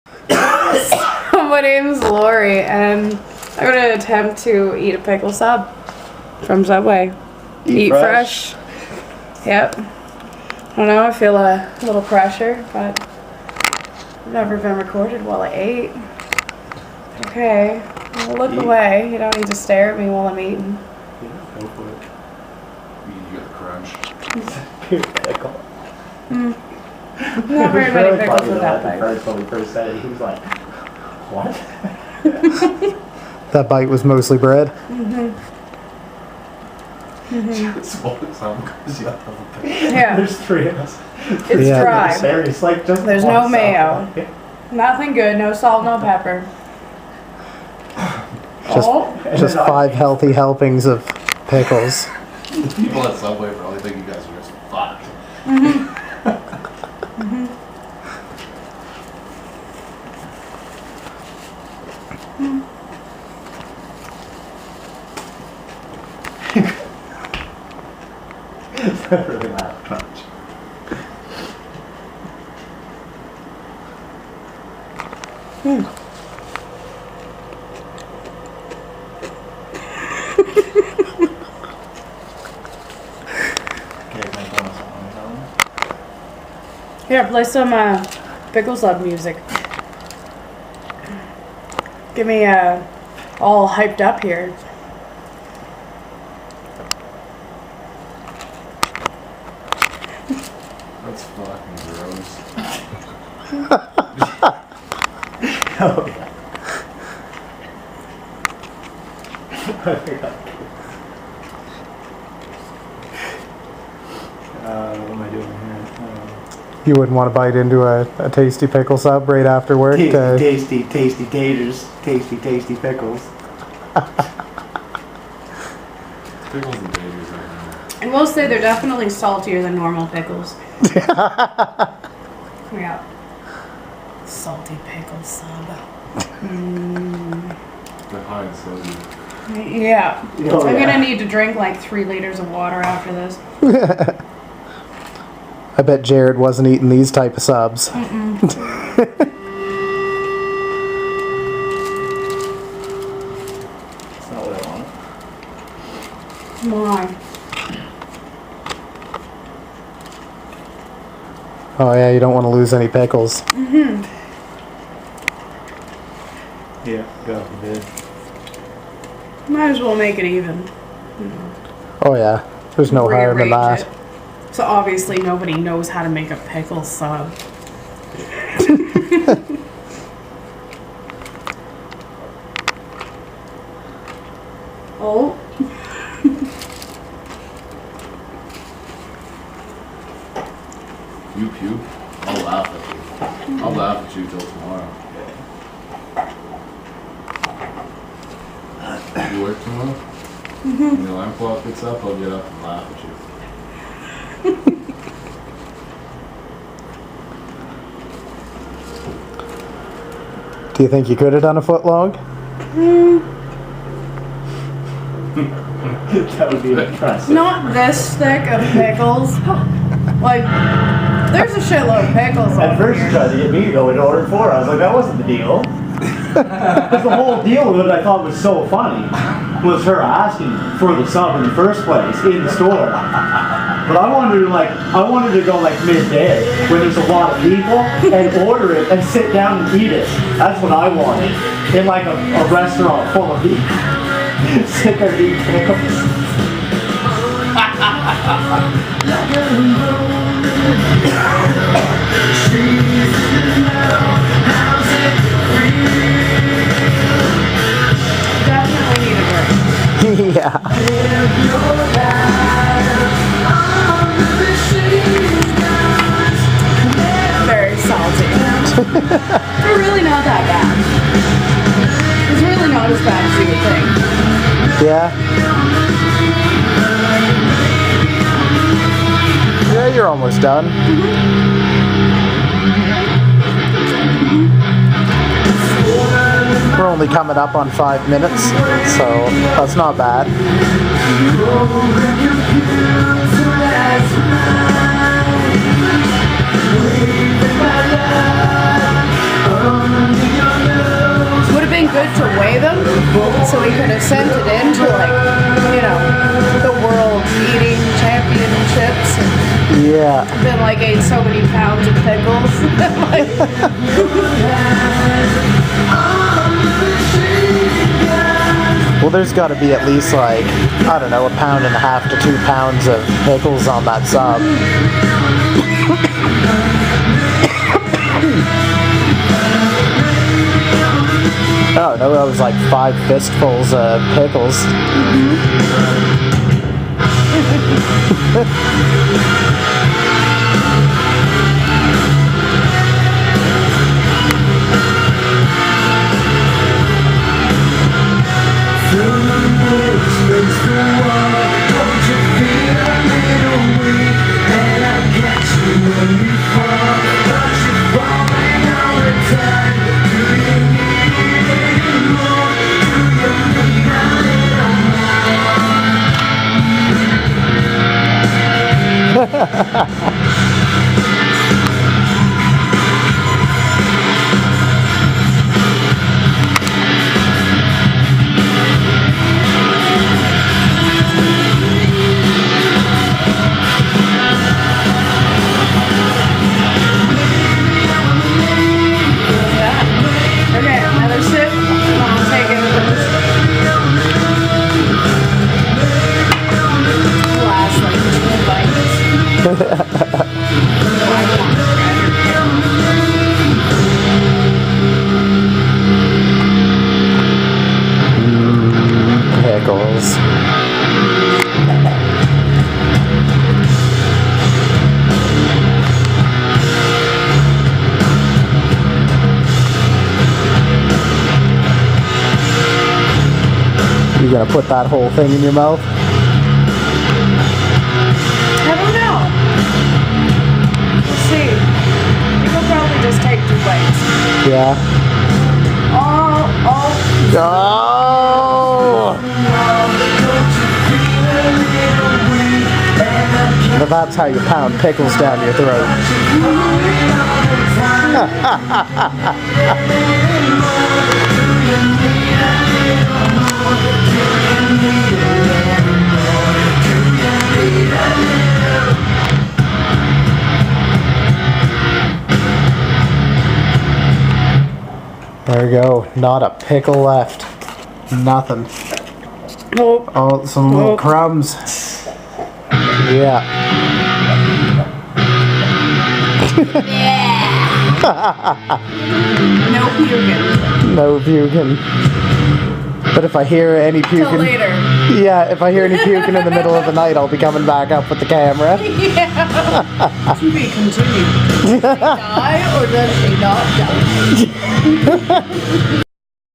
My name's Lori, and I'm gonna attempt to eat a pickle sub from Subway. Eat fresh. Yep. I don't know, I feel a little pressure, but I've never been recorded while I ate. Okay, well, look away. You don't need to stare at me while I'm eating. Yeah, go for it. You get the crunch. Pickle. Not very many pickles with that bite. When we first said it, he was like, what? That bite was mostly bread. Yeah. There's three of us. It's dry. It's like just There's no mayo. Nothing good, no salt, no pepper. Just 5 healthy helpings of pickles. People at Subway probably think you guys are just fucked. It's not really loud crunch. Here, play some Pickle Sub music. Get me all hyped up here. That's fucking gross. Oh, yeah. What am I doing here? You wouldn't want to bite into a tasty pickle sub right after work. Tasty taters. Tasty pickles. Pickles and taters right now. I will say they're definitely saltier than normal pickles. Yeah. Salty pickle sub. They're high in sodium. Yeah. Oh, I'm yeah. gonna need to drink like 3 liters of water after this. I bet Jared wasn't eating these type of subs. That's not what I want. Why? Oh yeah, you don't want to lose any pickles. Yeah, go. Good. Might as well make it even. Oh yeah, there's no harm in Rearrange that. it. So obviously nobody knows how to make a pickle sub. Oh. You puke, I'll laugh at you. I'll laugh at you till tomorrow. You work tomorrow? When the alarm clock gets up, I'll get up and laugh at you. Do you think you could have done a foot long? That would be impressive. Not this thick of pickles. Like, there's a shitload of pickles At over first you here. tried to get me to go into order 4. I was like, that wasn't the deal. Because the whole deal of it I thought was so funny was her asking for the sub in the first place in the store. But I wanted to go like midday when there's a lot of people and order it and sit down and eat it. That's what I wanted. In like a restaurant full of people. Sit there and eat pickles. Definitely need a drink. Yeah. Very salty. They're really not that bad. It's really not as bad as you would think. Yeah. Yeah, you're almost done. We're only coming up on 5 minutes, so that's not bad. good to weigh them, so he could have sent it into like, you know, the world eating championships and Yeah. been like ate so many pounds of pickles. Like, Well, there's got to be at least like, I don't know, 1.5 to 2 pounds of pickles on that sub. Oh no, that was like 5 fistfuls of pickles. okay, another sip. I'll take it. Last like 2 bites. Pickles. You gonna put that whole thing in your mouth? I don't know. We'll see. You will probably just take 2 bites. Yeah. Oh. Oh! But that's how you pound pickles down your throat. There we go. Not a pickle left. Nothing. Nope. Oh, some little crumbs. Yeah. No puking. No puking. But if I hear any Till puking, later. yeah, if I hear any puking in the middle of the night, I'll be coming back up with the camera. Yeah. To be continued. Does she die or does she not die?